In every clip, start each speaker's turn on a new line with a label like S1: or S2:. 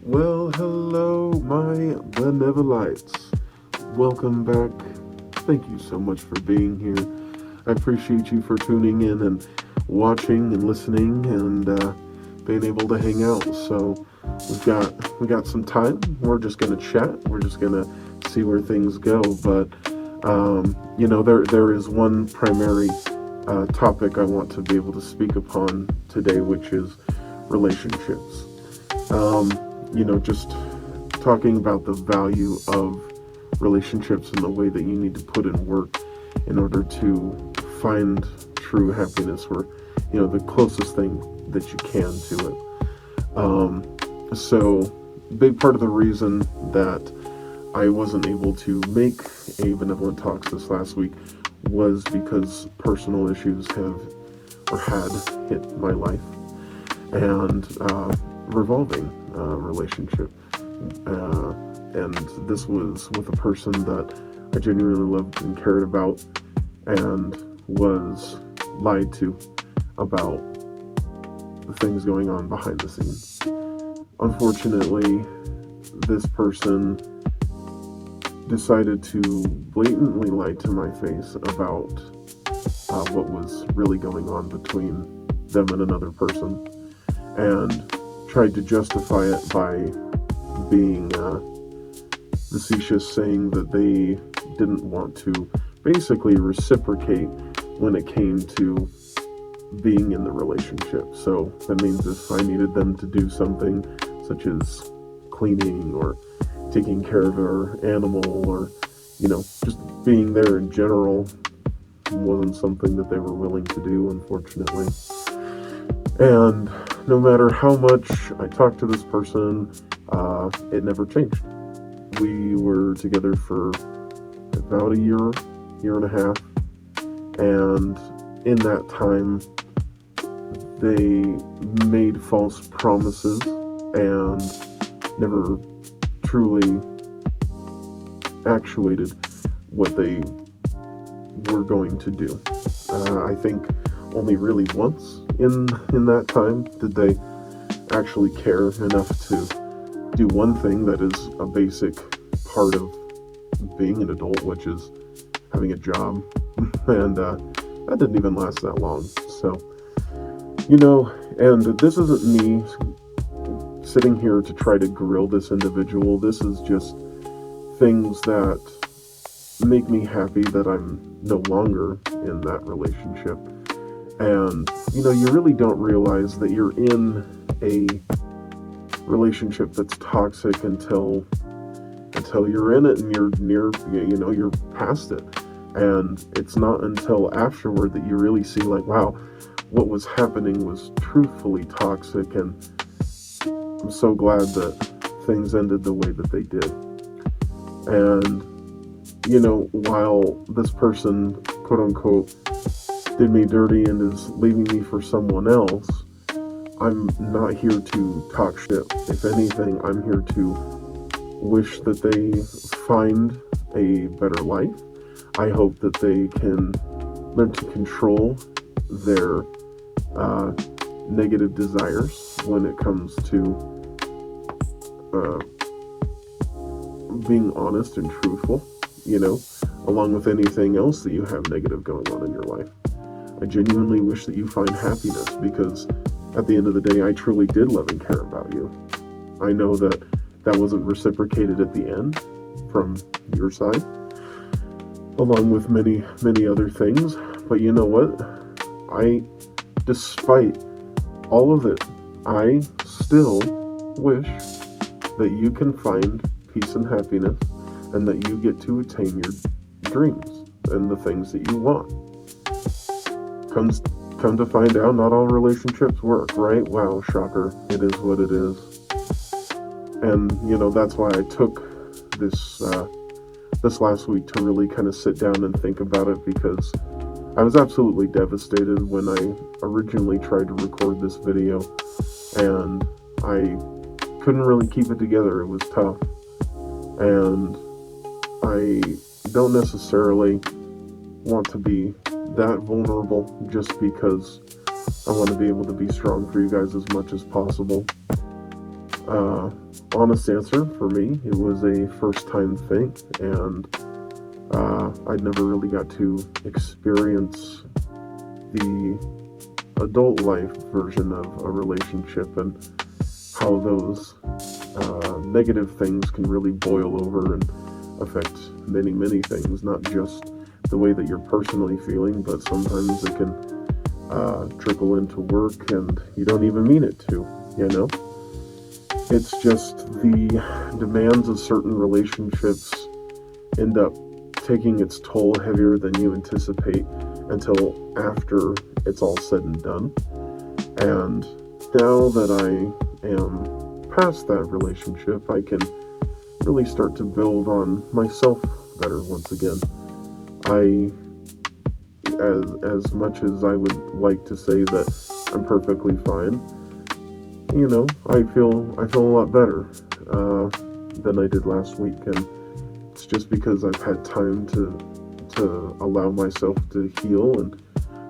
S1: Well, hello, my Benevolites. Welcome back. Thank you so much for being here. I appreciate you for tuning in and watching and listening and being able to hang out. So we got some time. We're just gonna chat. We're just gonna see where things go. But there is one primary topic I want to be able to speak upon today, which is relationships. Um, just talking about the value of relationships and the way that you need to put in work in order to find true happiness, or the closest thing that you can to it. So big part of the reason that I wasn't able to make a Benevolent Talks this last week was because personal issues had hit my life, and revolving relationship. And this was with a person that I genuinely loved and cared about, and was lied to about the things going on behind the scenes. Unfortunately, this person decided to blatantly lie to my face about what was really going on between them and another person, and tried to justify it by being facetious, saying that they didn't want to basically reciprocate when it came to being in the relationship. So that means if I needed them to do something such as cleaning or taking care of our animal, or just being there in general, wasn't something that they were willing to do, unfortunately. And no matter how much I talked to this person, it never changed. We were together for about a year and a half, and in that time, they made false promises and never truly actuated what they were going to do. I think only really once in that time did they actually care enough to do one thing that is a basic part of being an adult, which is having a job. And that didn't even last that long. So, and this isn't me sitting here to try to grill this individual. This is just things that make me happy that I'm no longer in that relationship. And you really don't realize that you're in a relationship that's toxic until you're in it and you're near, you're past it. And it's not until afterward that you really see, like, wow, what was happening was truthfully toxic, and I'm so glad that things ended the way that they did. And while this person, quote unquote, did me dirty and is leaving me for someone else, I'm not here to talk shit. If anything, I'm here to wish that they find a better life. I hope that they can learn to control their negative desires when it comes to being honest and truthful, along with anything else that you have negative going on in your life. I genuinely wish that you find happiness, because at the end of the day, I truly did love and care about you. I know that wasn't reciprocated at the end from your side, along with many, many other things. But you know what? Despite all of it, I still wish that you can find peace and happiness, and that you get to attain your dreams and the things that you want. Come to find out, not all relationships work, right? Wow, shocker. It is what it is. And, that's why I took this last week to really kind of sit down and think about it, because I was absolutely devastated when I originally tried to record this video, and I couldn't really keep it together. It was tough. And I don't necessarily want to be that vulnerable, just because I want to be able to be strong for you guys as much as possible. honest answer for me, it was a first time thing, and I'd never really got to experience the adult life version of a relationship and how those negative things can really boil over and affect many, many things, not just the way that you're personally feeling, but sometimes it can trickle into work and you don't even mean it to, you know? It's just the demands of certain relationships end up taking its toll heavier than you anticipate until after it's all said and done. And now that I am past that relationship, I can really start to build on myself better once again. As much as I would like to say that I'm perfectly fine, you know, I feel a lot better than I did last week, and it's just because I've had time to allow myself to heal and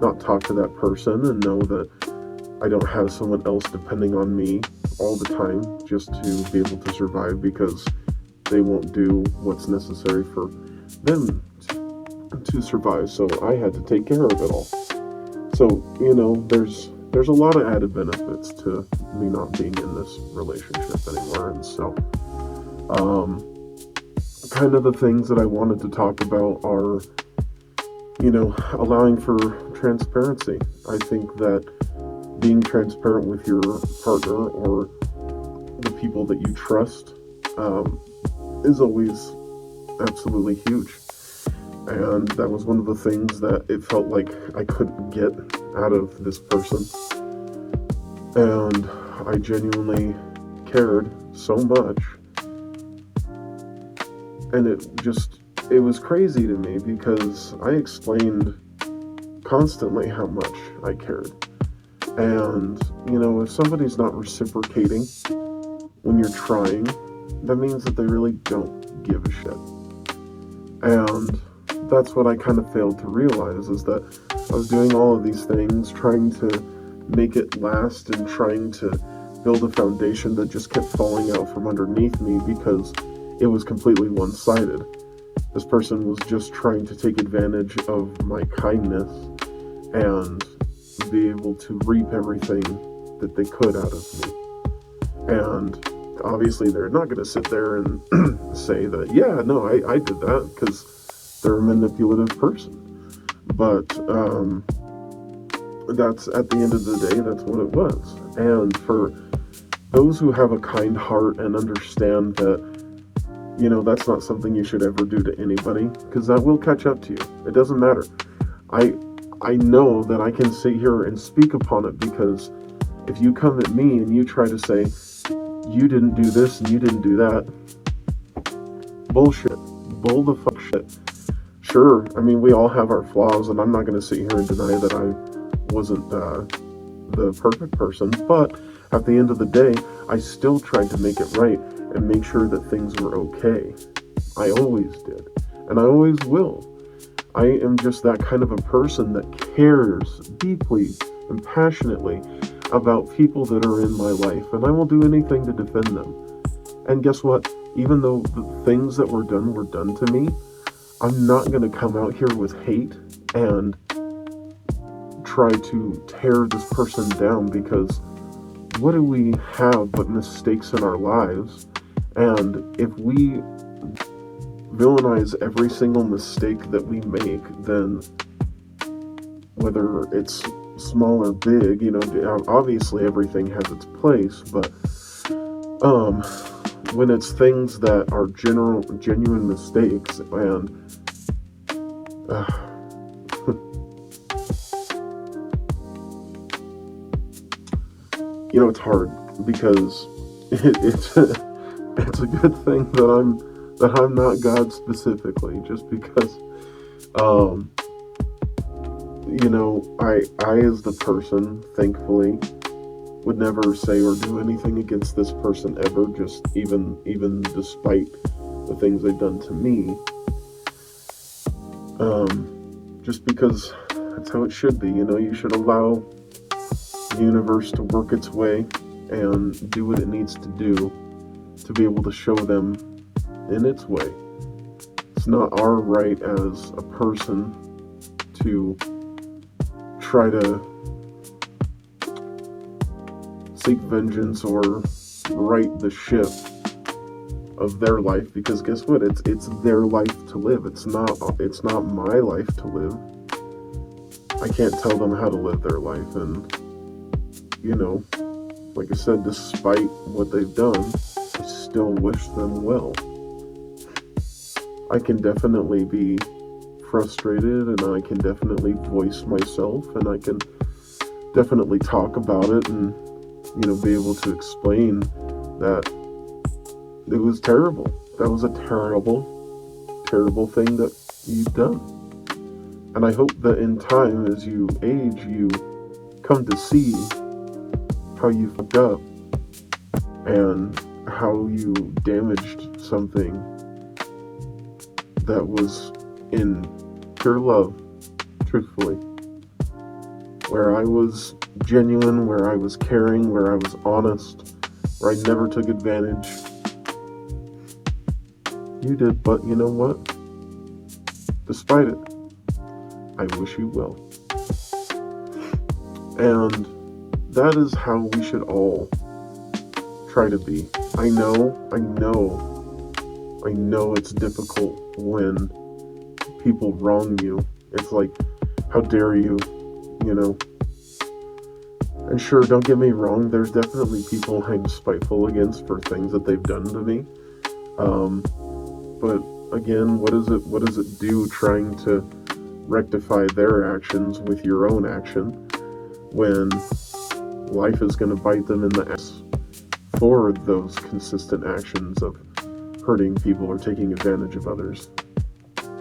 S1: not talk to that person and know that I don't have someone else depending on me all the time just to be able to survive, because they won't do what's necessary for them to survive. So I had to take care of it all. So, you know, there's a lot of added benefits to me not being in this relationship anymore. And so kind of the things that I wanted to talk about are, you know, allowing for transparency. I think that being transparent with your partner or the people that you trust is always absolutely huge. And that was one of the things that it felt like I couldn't get out of this person. And I genuinely cared so much. And it was crazy to me because I explained constantly how much I cared. And, you know, if somebody's not reciprocating when you're trying, that means that they really don't give a shit. And that's what I kind of failed to realize, is that I was doing all of these things, trying to make it last and trying to build a foundation that just kept falling out from underneath me because it was completely one-sided. This person was just trying to take advantage of my kindness and be able to reap everything that they could out of me. And obviously they're not going to sit there and say that, yeah, no, I did that, because they're a manipulative person. But that's, at the end of the day, that's what it was. And for those who have a kind heart and understand that, you know, that's not something you should ever do to anybody, because that will catch up to you. It doesn't matter. I know that I can sit here and speak upon it, because if you come at me and you try to say, you didn't do this and you didn't do that, bullshit. Bull the fuck shit. Sure, I mean, we all have our flaws, and I'm not going to sit here and deny that I wasn't the perfect person, but at the end of the day, I still tried to make it right and make sure that things were okay. I always did, and I always will. I am just that kind of a person that cares deeply and passionately about people that are in my life, and I will do anything to defend them. And guess what? Even though the things that were done to me, I'm not going to come out here with hate and try to tear this person down, because what do we have but mistakes in our lives? And if we villainize every single mistake that we make, then whether it's small or big, you know, obviously everything has its place, but when it's things that are genuine mistakes, and you know, it's hard, because it's a good thing that I'm not God specifically, just because you know, I as the person, thankfully, would never say or do anything against this person ever, just even despite the things they've done to me. Just because that's how it should be, you know. You should allow the universe to work its way and do what it needs to do to be able to show them in its way. It's not our right as a person to try to seek vengeance or right the ship of their life, because guess what? It's their life to live. It's not my life to live. I can't tell them how to live their life, and like I said, despite what they've done, I still wish them well. I can definitely be frustrated, and I can definitely voice myself, and I can definitely talk about it, and be able to explain that it was terrible. That was a terrible, terrible thing that you've done. And I hope that in time, as you age, you come to see how you fucked up and how you damaged something that was in pure love, truthfully. Where I was genuine, where I was caring, where I was honest, where I never took advantage. You did, but you know what? Despite it, I wish you well. And that is how we should all try to be. I know it's difficult when people wrong you. It's like, how dare you, And sure, don't get me wrong, there's definitely people I'm spiteful against for things that they've done to me. But again, what does it do trying to rectify their actions with your own action when life is going to bite them in the ass for those consistent actions of hurting people or taking advantage of others?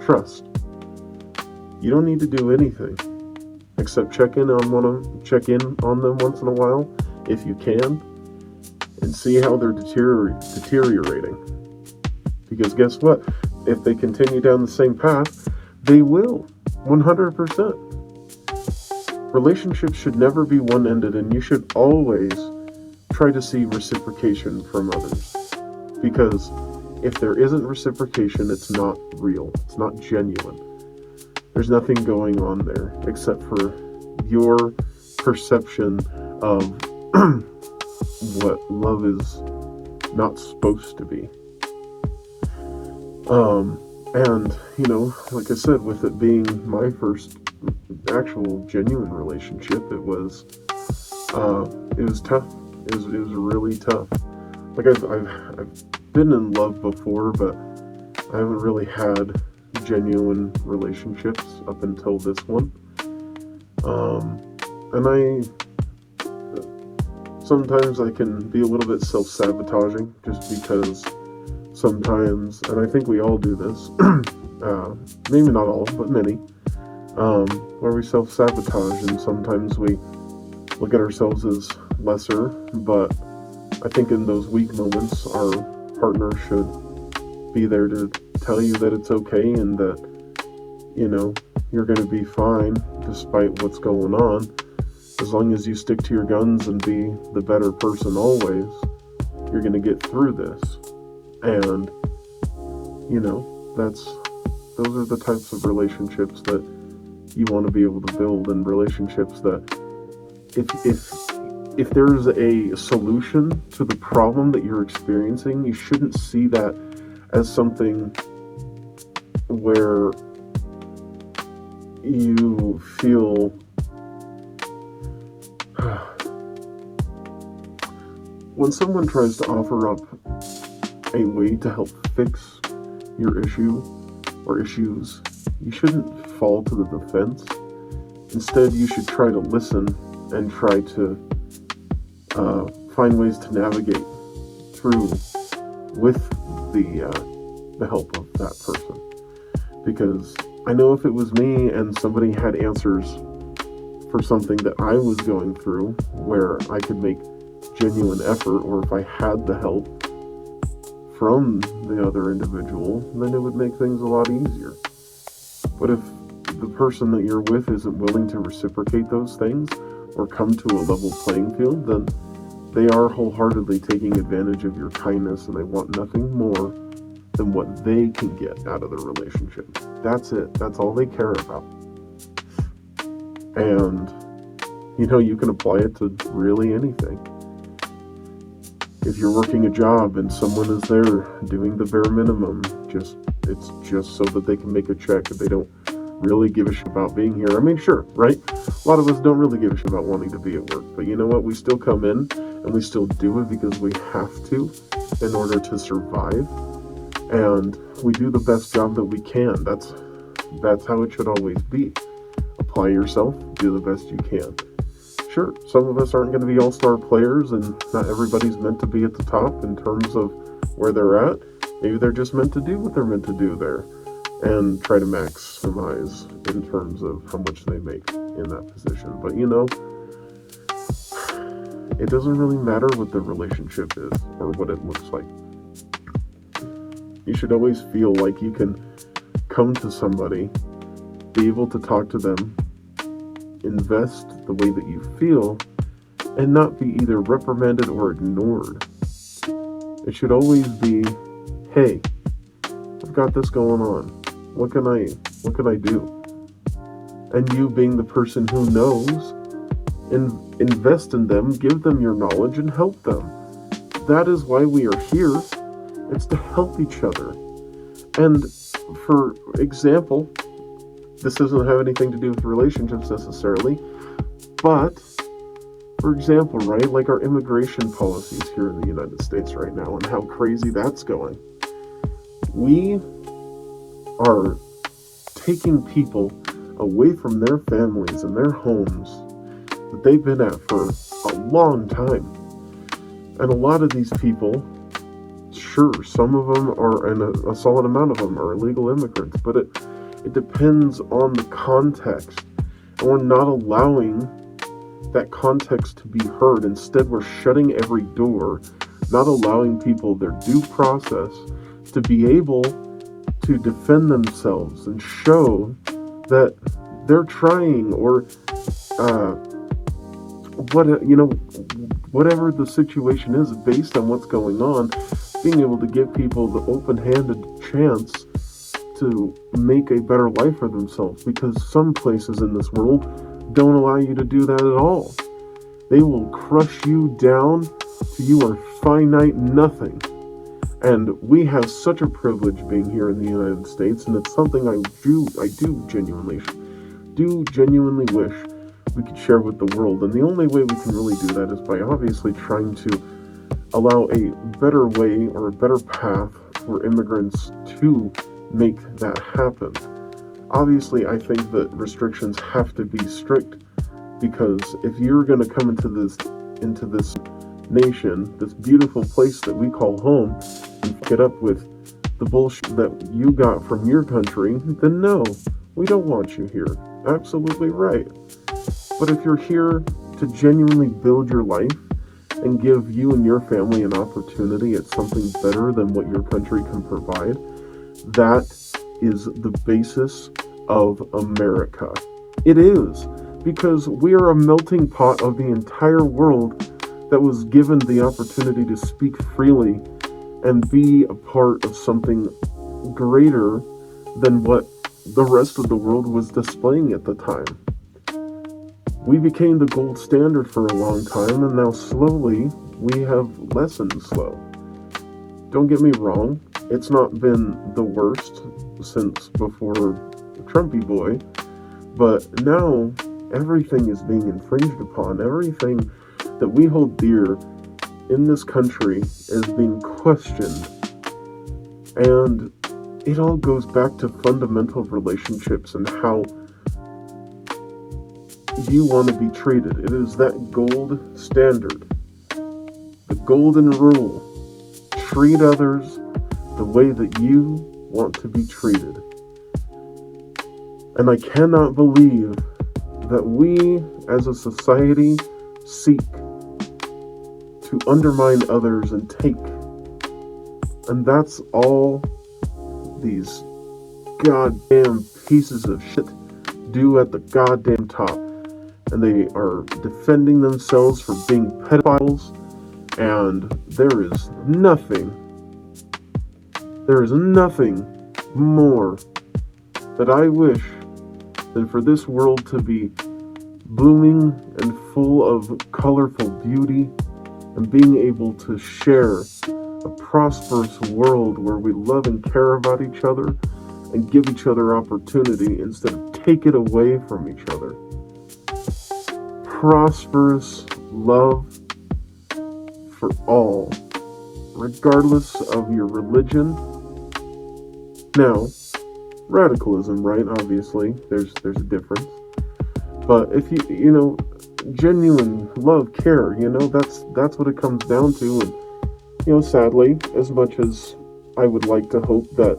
S1: Trust. You don't need to do anything except check in on them once in a while, if you can, and see how they're deteriorating. Because guess what? If they continue down the same path, they will. 100%. Relationships should never be one-ended, and you should always try to see reciprocation from others. Because if there isn't reciprocation, it's not real. It's not genuine. There's nothing going on there except for your perception of what love is not supposed to be. And, like I said, with it being my first actual genuine relationship, it was tough. It was really tough. Like I've been in love before, but I haven't really had genuine relationships up until this one. And sometimes I can be a little bit self-sabotaging, just because sometimes, and I think we all do this, maybe not all, but many, where we self-sabotage, and sometimes we look at ourselves as lesser, but I think in those weak moments, our partner should be there to tell you that it's okay, and that, you're going to be fine despite what's going on. As long as you stick to your guns and be the better person always, you're going to get through this. And, those are the types of relationships that you want to be able to build, and relationships that if there's a solution to the problem that you're experiencing, you shouldn't see that as something where you feel when someone tries to offer up a way to help fix your issue or issues, you shouldn't fall to the defense. Instead, you should try to listen and try to find ways to navigate through with the help of that person. Because I know if it was me and somebody had answers for something that I was going through, where I could make genuine effort, or if I had the help from the other individual, then it would make things a lot easier. But if the person that you're with isn't willing to reciprocate those things or come to a level playing field, then they are wholeheartedly taking advantage of your kindness, and they want nothing more than what they can get out of the relationship. That's it. That's all they care about. And, you can apply it to really anything. If you're working a job and someone is there doing the bare minimum, it's just so that they can make a check, and they don't really give a shit about being here. I mean, sure, right? A lot of us don't really give a shit about wanting to be at work, but you know what? We still come in and we still do it because we have to in order to survive, and we do the best job that we can. That's how it should always be. Apply yourself, do the best you can. Sure, some of us aren't going to be all-star players, and not everybody's meant to be at the top in terms of where they're at. Maybe they're just meant to do what they're meant to do there and try to maximize in terms of how much they make in that position. But it doesn't really matter what the relationship is or what it looks like. You should always feel like you can come to somebody, be able to talk to them, invest the way that you feel, and not be either reprimanded or ignored. It should always be, hey, I've got this going on. What can I do? And you, being the person who knows, invest in them, give them your knowledge, and help them. That is why we are here. It's to help each other. And for example, this doesn't have anything to do with relationships necessarily, but for example, right, like our immigration policies here in the United States right now and how crazy that's going. We are taking people away from their families and their homes that they've been at for a long time. And a lot of these people, sure, some of them are, and a solid amount of them are illegal immigrants, but it depends on the context. And we're not allowing that context to be heard. Instead, we're shutting every door, not allowing people their due process to be able to defend themselves and show that they're trying, or whatever the situation is based on what's going on, being able to give people the open-handed chance to make a better life for themselves, because some places in this world don't allow you to do that at all. They will crush you down to you are finite nothing. And we have such a privilege being here in the United States, and it's something I do genuinely wish we could share with the world. And the only way we can really do that is by obviously trying to allow a better way or a better path for immigrants to make that happen. Obviously, I think that restrictions have to be strict, because if you're going to come into this nation, this beautiful place that we call home, and get up with the bullshit that you got from your country, then no, we don't want you here. Absolutely right. But if you're here to genuinely build your life and give you and your family an opportunity at something better than what your country can provide, that is the basis of America. It is, because we are a melting pot of the entire world that was given the opportunity to speak freely and be a part of something greater than what the rest of the world was displaying at the time. We became the gold standard for a long time, and now slowly we have lessened slow. Don't get me wrong, it's not been the worst since before Trumpy boy, but now everything is being infringed upon. Everything that we hold dear in this country is being questioned. And it all goes back to fundamental relationships and how you want to be treated. It is that gold standard, the golden rule. Treat others the way that you want to be treated. And I cannot believe that we as a society seek to undermine others and take. And that's all these goddamn pieces of shit do at the goddamn top. And they are defending themselves for being pedophiles And there is nothing more that I wish than for this world to be blooming and full of colorful beauty, and being able to share a prosperous world where we love and care about each other and give each other opportunity instead of take it away from each other. Prosperous love for all, regardless of your religion. Now, radicalism, right? Obviously, there's a difference. But if you genuine love, care, that's what it comes down to. And sadly, as much as I would like to hope that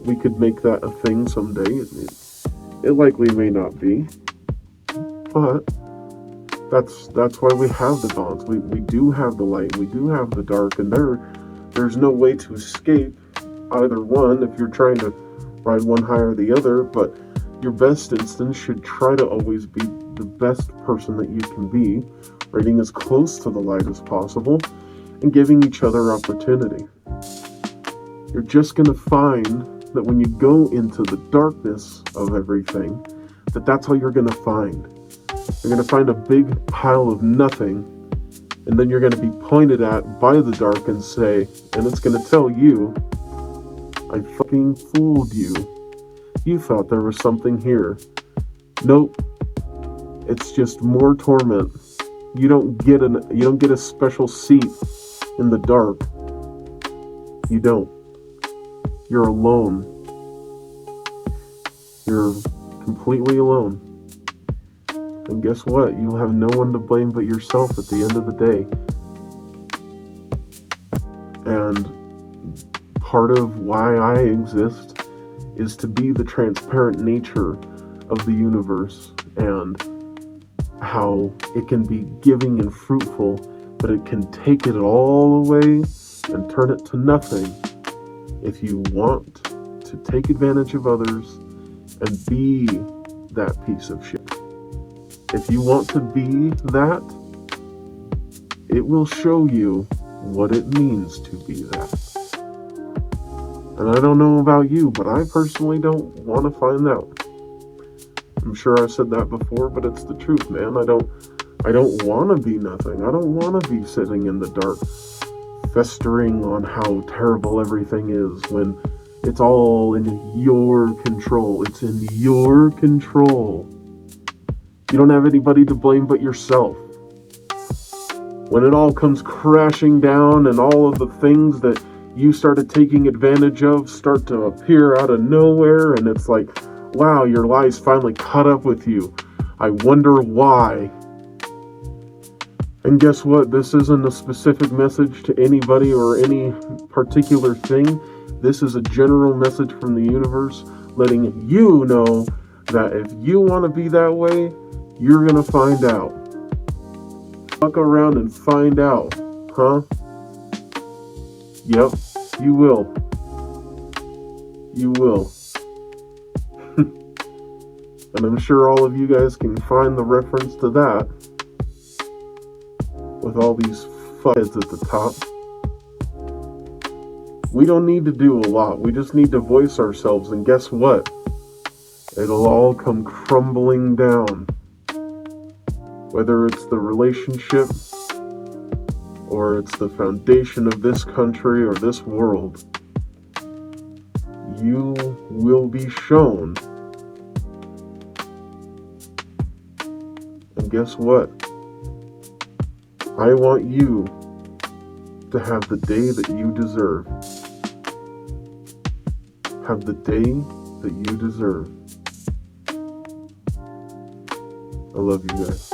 S1: we could make that a thing someday, it likely may not be. But that's why we have the balance. We do have the light, we do have the dark, and there's no way to escape either one if you're trying to ride one high or the other. But your best instance should try to always be the best person that you can be, riding as close to the light as possible and giving each other opportunity. You're just going to find that when you go into the darkness of everything, that's all you're going to find. You're going to find a big pile of nothing, and then you're going to be pointed at by the dark and it's going to tell you, I fucking fooled you. You thought there was something here. Nope. It's just more torment. You don't get a special seat in the dark. You don't. You're alone. You're completely alone. And guess what? You'll have no one to blame but yourself at the end of the day. And part of why I exist is to be the transparent nature of the universe, and how it can be giving and fruitful, but it can take it all away and turn it to nothing if you want to take advantage of others and be that piece of shit. If you want to be that, it will show you what it means to be that. And I don't know about you, but I personally don't want to find out. I'm sure I've said that before, but it's the truth, man. I don't want to be nothing. I don't want to be sitting in the dark, festering on how terrible everything is, when it's all in your control. It's in your control. You don't have anybody to blame but yourself. When it all comes crashing down and all of the things that you started taking advantage of start to appear out of nowhere, and it's like, wow, your lies finally caught up with you. I wonder why. And guess what? This isn't a specific message to anybody or any particular thing. This is a general message from the universe, letting you know that if you want to be that way, you're going to find out. Fuck around and find out, huh? Yep, you will. You will. And I'm sure all of you guys can find the reference to that with all these fuckheads at the top. We don't need to do a lot. We just need to voice ourselves, and guess what? It'll all come crumbling down. Whether it's the relationship, or it's the foundation of this country or this world, you will be shown. And guess what? I want you to have the day that you deserve. Have the day that you deserve. I love you guys.